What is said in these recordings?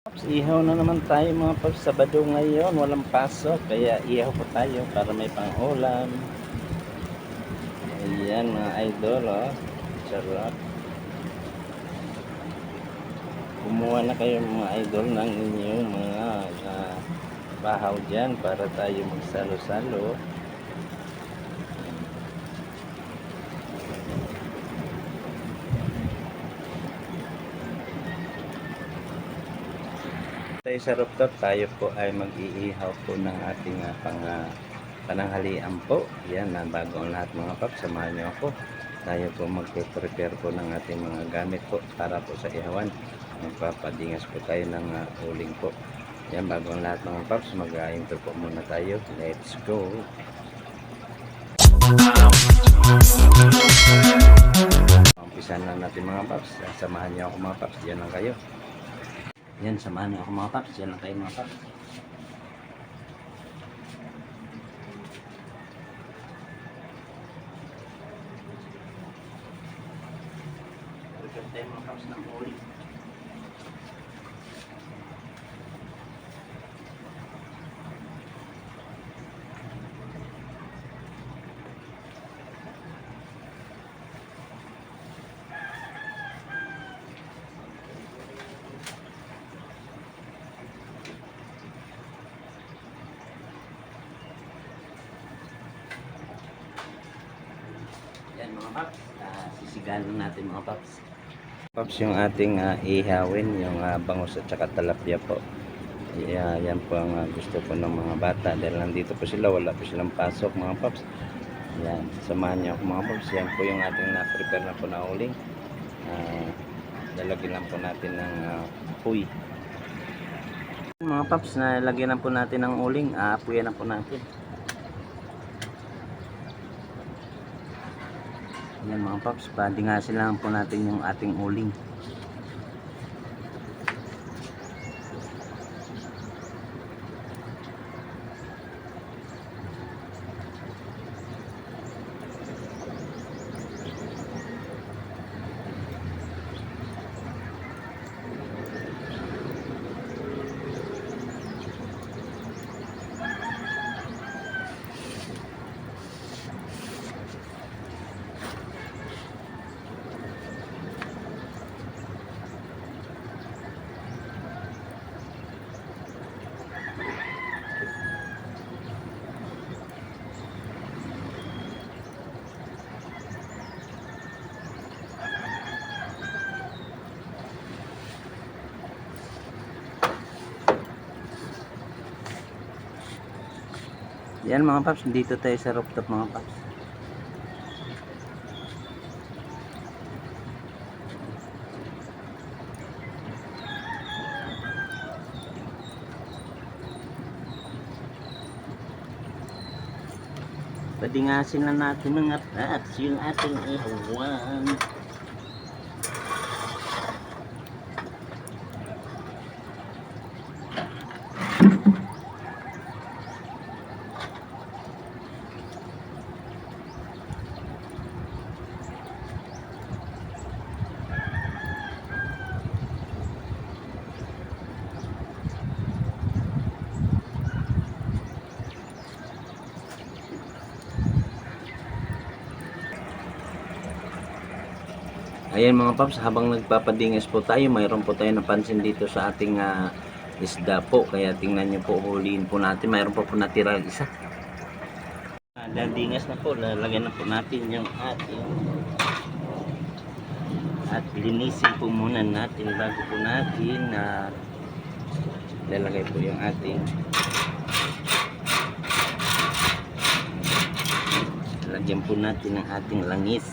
Paps, ihaw na naman tayo mga paps. Sabado ngayon, walang pasok. Kaya ihaw po tayo para may pang-ulam. Ayan mga idol, oh. Charot. Kumuha na kayo mga idol ng inyong mga bahaw dyan para tayo magsalo-salo. Tayo sa rooftop, tayo po ay mag-iihaw po ng ating pananghalian po. Yan, bago ang lahat mga paps, samahan nyo ako. Tayo po mag-prepare po ng ating mga gamit po para po sa ihawan. Magpapadingas po tayo ng uling po. Yan, bago ang lahat mga paps, mag-intro po muna tayo. Let's go! Umpisan na natin mga paps. Samahan nyo ako mga paps, diyan lang kayo. Yan, samahan niyo ako mga paps. Yan lang kayo mga paps. Prepare tayo mga paps ng huli. Yan mga paps, sisigalan natin mga paps. Paps, yung ating ihawin, yung bangus at saka talapia po. Yan po ang gusto po ng mga bata. Dahil nandito po sila, wala po silang pasok mga paps. Yan, samahan niyo ako mga paps. Yan po yung ating na-prepare na po na uling. Lalagyan lang po natin ng apoy. Mga paps, nalagyan na po natin ng uling. Apoyan na po natin. Yan mga paps, padingasin lang po natin yung ating uling. Yan mga paps, dito tayo sa rooftop mga paps. Padingasin lang natin mga paps yung ating ihawan. Ayan mga paps, habang nagpapadingas po tayo, mayroon po tayo napansin dito sa ating isda po. Kaya tingnan nyo po, huliin po natin. Mayroon po natira isa. Dadingas na po, lalagyan na po natin yung ating at linisin po muna natin bago po natin lalagay po yung ating lagyan po natin ng ating langis.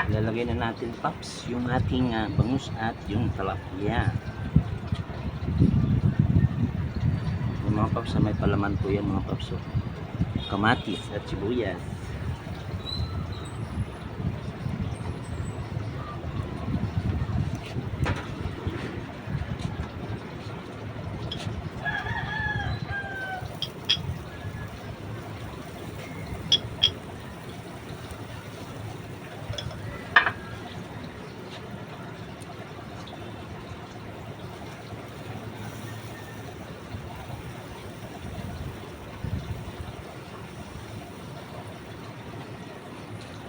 Lalagay na natin paps yung ating bangus at yung talapia. Yung mga paps, may palaman po yan mga paps. Kamatis at sibuyas.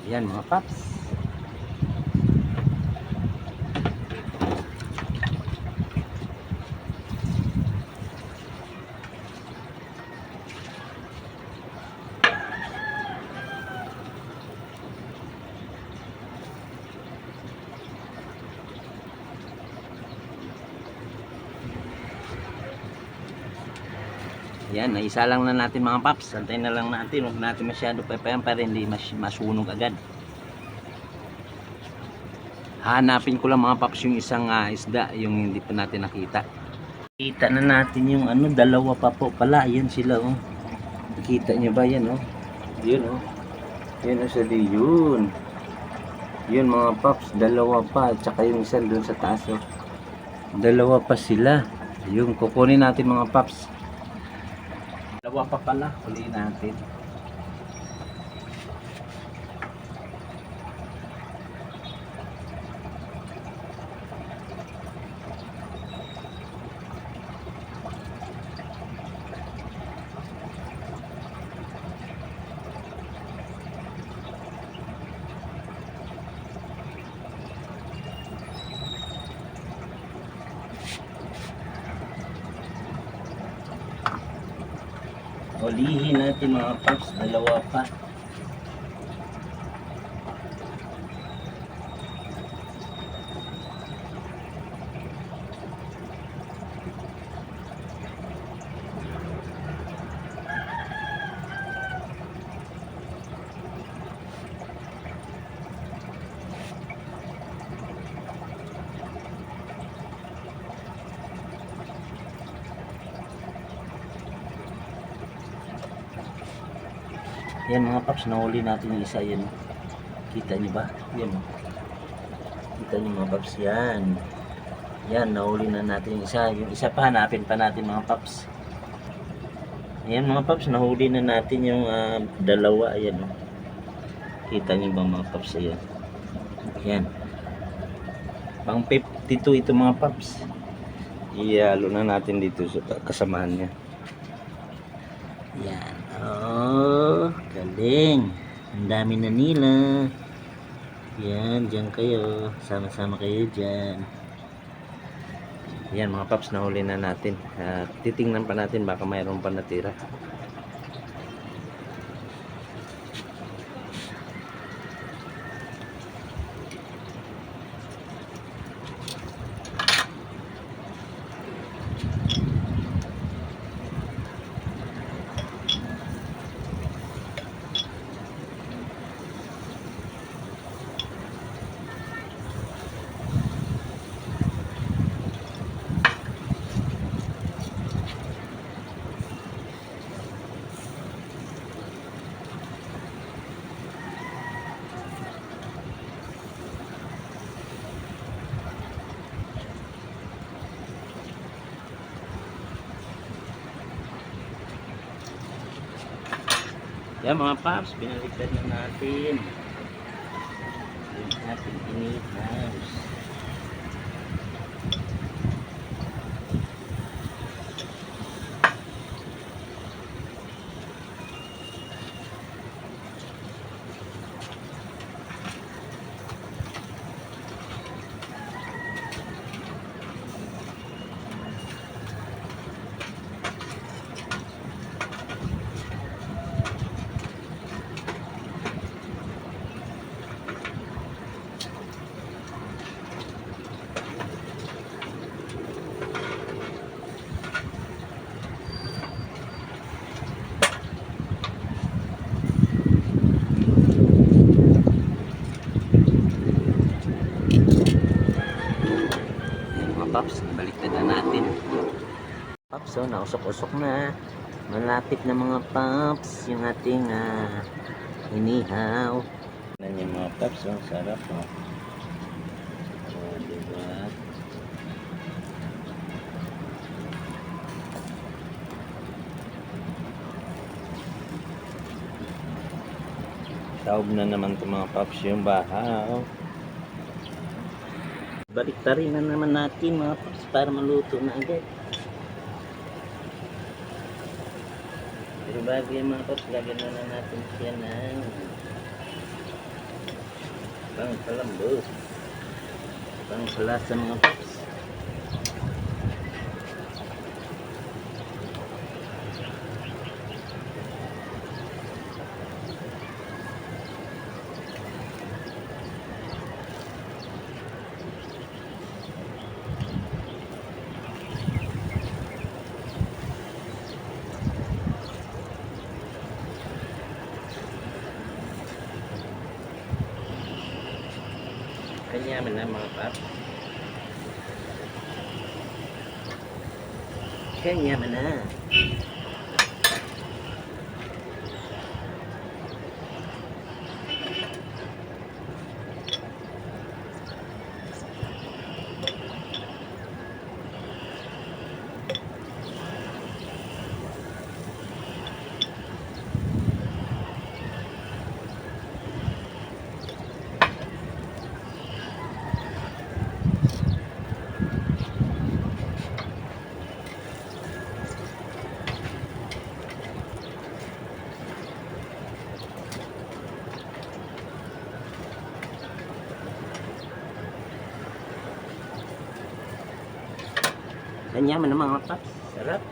Ayan mga paps. Yan, isa lang na natin mga paps. Antayin na lang natin. Huwag natin masyado papayan para hindi masunog agad. Hanapin ko lang mga paps yung isang isda, yung hindi pa natin nakita. Kita na natin yung ano, dalawa pa po pala. Yan sila oh. Nakita nyo ba yan oh? Yun oh. Yun oh, sabi yun. Yun mga paps, dalawa pa. Tsaka yung isa doon sa taas oh. Dalawa pa sila. Yung kukunin natin mga paps. Dalawa pa pala, huliin natin. Hulihin natin mga paps, dalawa pa. Yan mga paps, nahuli natin yung isa yan. Kita nyo ba? Yan. Kita nyo mga paps, yan. Yan, nahuli na natin yung isa. Yung isa pa, hanapin pa natin mga paps. Yan mga paps, nahuli na natin yung dalawa. Ayan. Kita nyo ba mga paps? Ayan. Yan. Pang 52 ito mga paps. Iyalo na natin dito sa kasamahan niya. Yan. Oh, galing. Ang dami na nila. Yan, dyan kayo. Sama-sama kayo dyan. Yan mga paps, nahuli na natin. Titingnan pa natin, baka mayroon pa natira. Yan mga paps, binaliktad na natin. Yung ating inihas. Paps, baliktad na natin. Paps, oh, nausok-usok na. Malapit na mga paps yung ating inihaw. Yan yung mga paps, oh, sarap oh. Oh, diba? Taob na naman itong mga paps yung bahaw. Baliktarin na naman natin mga paps para maluto na agad. Pero bago yung mga paps, lagyan na natin siya ng Pang palambot. Pang palasa mga paps. Kanya man na mga paps. Kanya man na. Kanya man na mga paps. Sarap.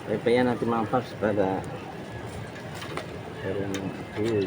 Payapayan natin mga paps para ng apoy.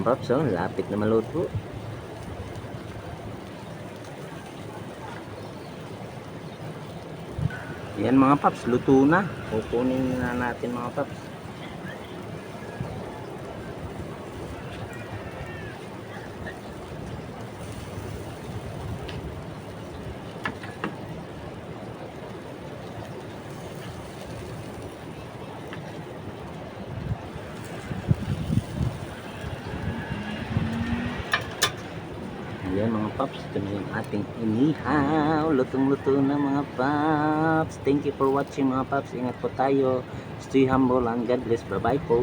mga paps, oh, lapit na maluto. Yan mga paps, luto na. Kukunin na natin mga paps. Ayan mga paps, ito na yung ating inihaw. Lutong-luto na mga paps. Thank you for watching mga paps. Ingat po tayo. Stay humble and God bless. Bye bye po.